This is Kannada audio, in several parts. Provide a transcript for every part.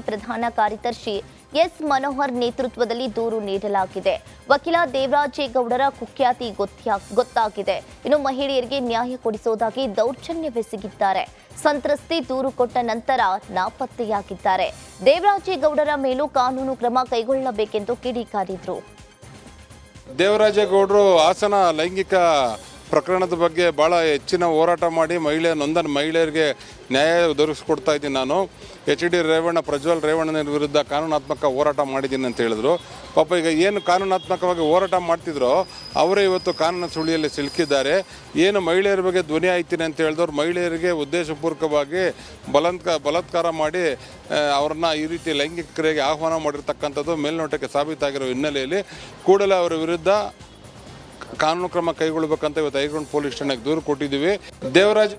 ಪ್ರಧಾನ ಕಾರ್ಯದರ್ಶಿ ಎಸ್ ಮನೋಹರ್ ನೇತೃತ್ವದಲ್ಲಿ ದೂರು ನೀಡಲಾಗಿದೆ. ವಕೀಲ ದೇವರಾಜೇಗೌಡರ ಕುಖ್ಯಾತಿ ಗೊತ್ತಾಗಿದೆ. ಇನ್ನು ಮಹಿಳೆಯರಿಗೆ ನ್ಯಾಯ ಕೊಡಿಸುವುದಾಗಿ ದೌರ್ಜನ್ಯವೆಸಗಿದ್ದಾರೆ. ಸಂತ್ರಸ್ತೆ ದೂರು ಕೊಟ್ಟ ನಂತರ ನಾಪತ್ತೆಯಾಗಿದ್ದಾರೆ. ದೇವರಾಜೇಗೌಡರ ಮೇಲೂ ಕಾನೂನು ಕ್ರಮ ಕೈಗೊಳ್ಳಬೇಕೆಂದು ಕಿಡಿಕಾರಿದ್ರು. ದೇವರಾಜೇಗೌಡರು ಹಾಸನ ಲೈಂಗಿಕ ಪ್ರಕರಣದ ಬಗ್ಗೆ ಭಾಳ ಹೆಚ್ಚಿನ ಹೋರಾಟ ಮಾಡಿ ನೊಂದ ಮಹಿಳೆಯರಿಗೆ ನ್ಯಾಯ ದೊರಕಿಸ್ಕೊಡ್ತಾ ಇದ್ದೀನಿ. ನಾನು HD ರೇವಣ್ಣ ಪ್ರಜ್ವಲ್ ರೇವಣ್ಣನ ವಿರುದ್ಧ ಕಾನೂನಾತ್ಮಕ ಹೋರಾಟ ಮಾಡಿದ್ದೀನಿ ಅಂತ ಹೇಳಿದ್ರು. ಪಾಪ ಈಗ ಏನು ಕಾನೂನಾತ್ಮಕವಾಗಿ ಹೋರಾಟ ಮಾಡ್ತಿದ್ರೋ ಅವರೇ ಇವತ್ತು ಕಾನೂನು ಸುಳಿಯಲ್ಲಿ ಸಿಲುಕಿದ್ದಾರೆ. ಏನು ಮಹಿಳೆಯರ ಬಗ್ಗೆ ಧ್ವನಿ ಆಯ್ತೀನಿ ಅಂತ ಹೇಳಿದವ್ರು ಮಹಿಳೆಯರಿಗೆ ಉದ್ದೇಶಪೂರ್ವಕವಾಗಿ ಬಲಾತ್ಕಾರ ಮಾಡಿ ಅವ್ರನ್ನ ಈ ರೀತಿ ಲೈಂಗಿಕ ಕ್ರಿಯೆಗೆ ಆಹ್ವಾನ ಮಾಡಿರ್ತಕ್ಕಂಥದ್ದು ಮೇಲ್ನೋಟಕ್ಕೆ ಸಾಬೀತಾಗಿರೋ ಹಿನ್ನೆಲೆಯಲ್ಲಿ ಕೂಡಲೇ ಅವರ ವಿರುದ್ಧ ಕಾನೂನು ಕ್ರಮ ಕೈಗೊಳ್ಳಬೇಕಂತ ಇವತ್ತು ಐಗ್ರೌಂಡ್ ಪೊಲೀಸ್ ಠಾಣೆಗೆ ದೂರು ಕೊಟ್ಟಿದ್ದೀವಿ. ದೇವರಾಜ್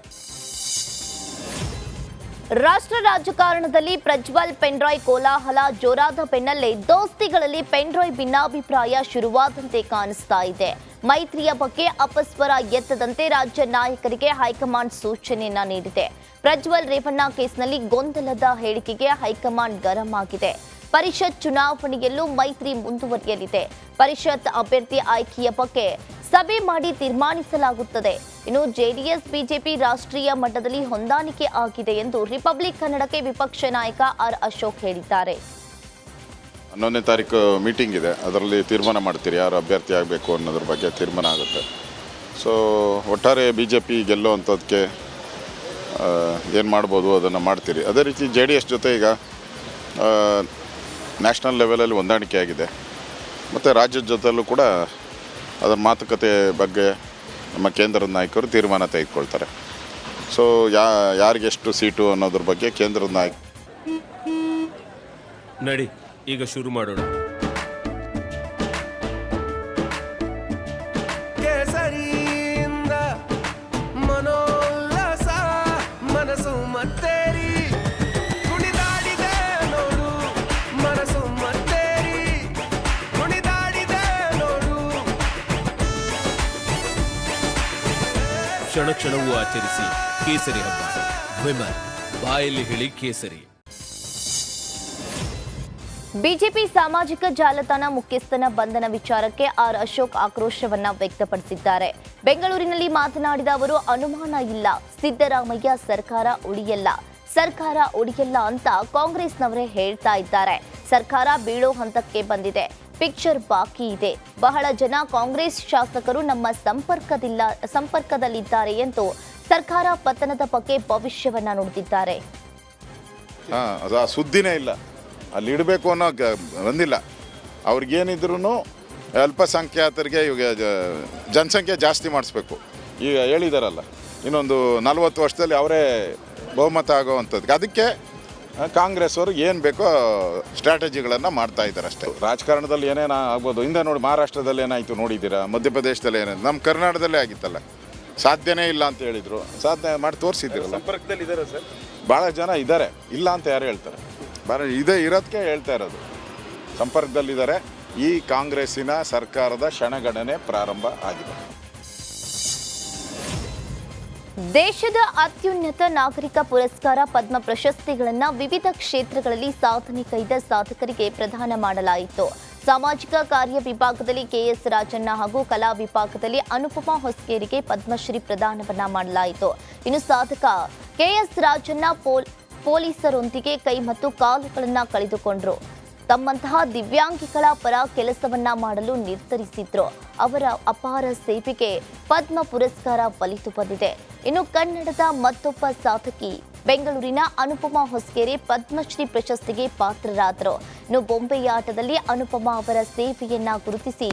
ರಾಷ್ಟ್ರ ರಾಜಕಾರಣದಲ್ಲಿ ಪ್ರಜ್ವಲ್ ಪೆನ್ರಾಯ್ ಕೋಲಾಹಲ ಜೋರಾದ ಬೆನ್ನಲ್ಲೇ ದೋಸ್ತಿಗಳಲ್ಲಿ ಪೆನ್ರಾಯ್ ಭಿನ್ನಾಭಿಪ್ರಾಯ ಶುರುವಾದಂತೆ ಕಾಣಿಸ್ತಾ ಇದೆ. ಮೈತ್ರಿಯ ಬಗ್ಗೆ ಅಪಸ್ವರ ಎತ್ತದಂತೆ ರಾಜ್ಯ ನಾಯಕರಿಗೆ ಹೈಕಮಾಂಡ್ ಸೂಚನೆಯನ್ನ ನೀಡಿದೆ. ಪ್ರಜ್ವಲ್ ರೇವಣ್ಣ ಕೇಸ್ನಲ್ಲಿ ಗೊಂದಲದ ಹೇಳಿಕೆಗೆ ಹೈಕಮಾಂಡ್ ಗರಂ ಆಗಿದೆ. ಪರಿಷತ್ ಚುನಾವಣೆಯಲ್ಲೂ ಮೈತ್ರಿ ಮುಂದುವರಿಯಲಿದೆ. ಪರಿಷತ್ ಅಭ್ಯರ್ಥಿ ಆಯ್ಕೆಯ ಬಗ್ಗೆ ಸಭೆ ಮಾಡಿ ತೀರ್ಮಾನಿಸಲಾಗುತ್ತದೆ. ಇನ್ನು ಜೆಡಿಎಸ್ ಬಿಜೆಪಿ ರಾಷ್ಟ್ರೀಯ ಮಟ್ಟದಲ್ಲಿ ಹೊಂದಾಣಿಕೆ ಆಗಿದೆ ಎಂದು ರಿಪಬ್ಲಿಕ್ ಕನ್ನಡಕ್ಕೆ ವಿಪಕ್ಷ ನಾಯಕ ಆರ್ ಅಶೋಕ್ ಹೇಳಿದ್ದಾರೆ. 11ನೇ ತಾರೀಕು ಮೀಟಿಂಗ್ ಇದೆ, ಅದರಲ್ಲಿ ತೀರ್ಮಾನ ಮಾಡ್ತೀರಿ ಯಾರು ಅಭ್ಯರ್ಥಿ ಆಗಬೇಕು ಅನ್ನೋದ್ರ ಬಗ್ಗೆ ತೀರ್ಮಾನ ಆಗುತ್ತೆ. ಸೊ ಒಟ್ಟಾರೆ BJP ಗೆಲ್ಲುವಂಥದ್ದಕ್ಕೆ ಏನು ಮಾಡ್ಬೋದು ಅದನ್ನು ಮಾಡ್ತೀರಿ. ಅದೇ ರೀತಿ JDS ಜೊತೆ ಈಗ ನ್ಯಾಷನಲ್ ಲೆವೆಲಲ್ಲಿ ಹೊಂದಾಣಿಕೆ ಆಗಿದೆ ಮತ್ತು ರಾಜ್ಯದ ಜೊತೆಯಲ್ಲೂ ಕೂಡ ಅದರ ಮಾತುಕತೆ ಬಗ್ಗೆ ನಮ್ಮ ಕೇಂದ್ರದ ನಾಯಕರು ತೀರ್ಮಾನ ತೆಗೆದುಕೊಳ್ತಾರೆ. ಸೊ ಯಾರಿಗೆಷ್ಟು ಸೀಟು ಅನ್ನೋದ್ರ ಬಗ್ಗೆ ಕೇಂದ್ರದ ನಾಯಕ ನಡಿ ಈಗ ಶುರು ಮಾಡೋಣ. ಕ್ಷಣ ಕ್ಷಣವೂ ಆಚರಿಸಿ ಕೇಸರಿ ಹಬ್ಬ. ವಿಮಲ್ ಬಾಯಲ್ಲಿ ಹೇಳಿ ಕೇಸರಿ. ಬಿಜೆಪಿ ಸಾಮಾಜಿಕ ಜಾಲತಾಣ ಮುಖ್ಯಸ್ಥನ ಬಂಧನ ವಿಚಾರಕ್ಕೆ ಆರ್ ಅಶೋಕ್ ಆಕ್ರೋಶವನ್ನ ವ್ಯಕ್ತಪಡಿಸಿದ್ದಾರೆ. ಬೆಂಗಳೂರಿನಲ್ಲಿ ಮಾತನಾಡಿದ ಅವರು, ಅನುಮಾನ ಇಲ್ಲ, ಸಿದ್ದರಾಮಯ್ಯ ಸರ್ಕಾರ ಉಳಿಯಲ್ಲ ಅಂತ ಕಾಂಗ್ರೆಸ್ನವರೇ ಹೇಳ್ತಾ ಇದ್ದಾರೆ. ಸರ್ಕಾರ ಬೀಳೋ ಹಂತಕ್ಕೆ ಬಂದಿದೆ, ಪಿಕ್ಚರ್ ಬಾಕಿ ಇದೆ. ಬಹಳ ಜನ ಕಾಂಗ್ರೆಸ್ ಶಾಸಕರು ನಮ್ಮ ಸಂಪರ್ಕದಲ್ಲಿದ್ದಾರೆ ಎಂದು ಸರ್ಕಾರ ಪತನದ ಬಗ್ಗೆ ಭವಿಷ್ಯವನ್ನ ನುಡಿದಿದ್ದಾರೆ. ಅದು ಆ ಸುದ್ದಿನೇ ಇಲ್ಲ, ಅಲ್ಲಿ ಇಡಬೇಕು ಅನ್ನೋ ಬಂದಿಲ್ಲ. ಅವ್ರಿಗೇನಿದ್ರು ಅಲ್ಪಸಂಖ್ಯಾತರಿಗೆ ಇವಾಗ ಜನಸಂಖ್ಯೆ ಜಾಸ್ತಿ ಮಾಡಿಸ್ಬೇಕು. ಈಗ ಹೇಳಿದಾರಲ್ಲ, ಇನ್ನೊಂದು 40 ವರ್ಷದಲ್ಲಿ ಅವರೇ ಬಹುಮತ ಆಗೋವಂಥದ್ದು. ಅದಕ್ಕೆ ಕಾಂಗ್ರೆಸ್ ಅವರು ಏನು ಬೇಕೋ ಸ್ಟ್ರಾಟಜಿಗಳನ್ನು ಮಾಡ್ತಾ ಇದ್ದಾರೆ ಅಷ್ಟೇ. ರಾಜಕಾರಣದಲ್ಲಿ ಏನೇನು ಆಗ್ಬೋದು. ಹಿಂದೆ ನೋಡಿ ಮಹಾರಾಷ್ಟ್ರದಲ್ಲಿ ಏನಾಯಿತು ನೋಡಿದ್ದೀರಾ, ಮಧ್ಯಪ್ರದೇಶದಲ್ಲಿ ಏನಾಯ್ತು, ನಮ್ಮ ಕರ್ನಾಟಕದಲ್ಲೇ ಆಗಿತ್ತಲ್ಲ. ಸಾಧ್ಯನೇ ಇಲ್ಲ ಅಂತ ಹೇಳಿದರು, ಸಾಧನೆ ಮಾಡಿ ತೋರಿಸಿದ್ದೀರಲ್ಲ. ಸಂಪರ್ಕದಲ್ಲಿ ಇದ್ದಾರೆ ಸರ್, ಭಾಳ ಜನ ಇದ್ದಾರೆ, ಇಲ್ಲ ಅಂತ ಯಾರು ಹೇಳ್ತಾರೆ. ಇರೋದಕ್ಕೆ ಹೇಳ್ತಾ ಇರೋದು, ಸಂಪರ್ಕದಲ್ಲಿದ್ದಾರೆ. ಈ ಕಾಂಗ್ರೆಸ್ಸಿನ ಸರ್ಕಾರದ ಕ್ಷಣಗಣನೆ ಪ್ರಾರಂಭ ಆಗಿದೆ. ದೇಶದ ಅತ್ಯುನ್ನತ ನಾಗರಿಕ ಪುರಸ್ಕಾರ ಪದ್ಮ ಪ್ರಶಸ್ತಿಗಳನ್ನು ವಿವಿಧ ಕ್ಷೇತ್ರಗಳಲ್ಲಿ ಸಾಧನೆ ಕೈದ ಸಾಧಕರಿಗೆ ಪ್ರದಾನ ಮಾಡಲಾಯಿತು. ಸಾಮಾಜಿಕ ಕಾರ್ಯ ವಿಭಾಗದಲ್ಲಿ KS ರಾಜಣ್ಣ ಹಾಗೂ ಕಲಾ ವಿಭಾಗದಲ್ಲಿ ಅನುಪಮಾ ಹೊಸಕೇರಿಗೆ ಪದ್ಮಶ್ರೀ ಪ್ರದಾನವನ್ನ ಮಾಡಲಾಯಿತು. ಇನ್ನು ಸಾಧಕ KS ರಾಜಣ್ಣ ಪೊಲೀಸರೊಂದಿಗೆ ಕೈ ಮತ್ತು ಕಾಲುಗಳನ್ನು ಕಳೆದುಕೊಂಡರು. ತಮ್ಮಂತಹ ದಿವ್ಯಾಂಗಿಗಳ ಪರ ಕೆಲಸವನ್ನ ಮಾಡಲು ನಿರ್ಧರಿಸಿದ್ರು. ಅವರ ಅಪಾರ ಸೇವೆಗೆ ಪದ್ಮ ಪುರಸ್ಕಾರ ಒಲಿದು ಬಂದಿದೆ. ಇನ್ನು ಕನ್ನಡದ ಮತ್ತೊಬ್ಬ ಸಾಧಕಿ ಬೆಂಗಳೂರಿನ ಅನುಪಮಾ ಹೊಸಕೇರಿ ಪದ್ಮಶ್ರೀ ಪ್ರಶಸ್ತಿಗೆ ಪಾತ್ರರಾದರು. ಇನ್ನು ಬೊಂಬೆಯಾಟದಲ್ಲಿ ಅನುಪಮಾ ಅವರ ಸೇವೆಯನ್ನ ಗುರುತಿಸಿ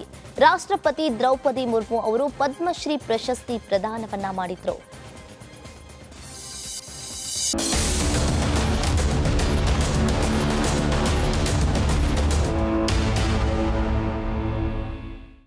ರಾಷ್ಟ್ರಪತಿ ದ್ರೌಪದಿ ಮುರ್ಮು ಅವರು ಪದ್ಮಶ್ರೀ ಪ್ರಶಸ್ತಿ ಪ್ರದಾನವನ್ನ ಮಾಡಿದ್ರು.